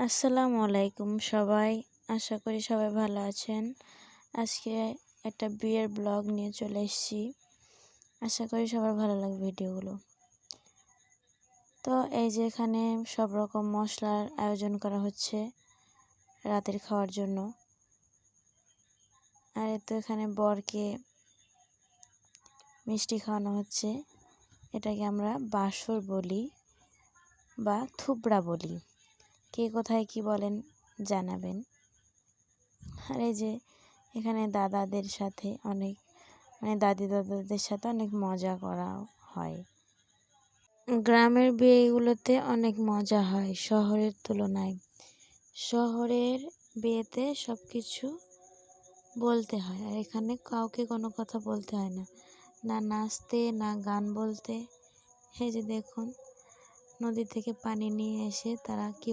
আসসালামু আলাইকুম সবাই। আশা করি সবাই ভালো আছেন। আজকে একটা বিয়ের ব্লগ নিয়ে চলে এসেছি। আশা করি সবার ভালো লাগবে ভিডিওগুলো। তো এই যে এখানে সব রকম মশলার আয়োজন করা হচ্ছে রাতের খাওয়ার জন্য। আর তো এখানে বরকে মিষ্টি খাওয়ানো হচ্ছে। এটাকে আমরা বাসর বলি বা থুবড়া বলি। কে কোথায় কি বলেন জানাবেন। আর এই যে এখানে দাদাদের সাথে দাদাদের সাথে অনেক মজা করা হয়। গ্রামের বিয়েগুলোতে অনেক মজা হয় শহরের তুলনায়। শহরের বিয়েতে সব কিছু বলতে হয়, আর এখানে কাউকে কোনো কথা বলতে হয় না, না নাচতে না গান বলতে। এই যে দেখুন, নদী থেকে পানি নিয়ে এসে তারা কি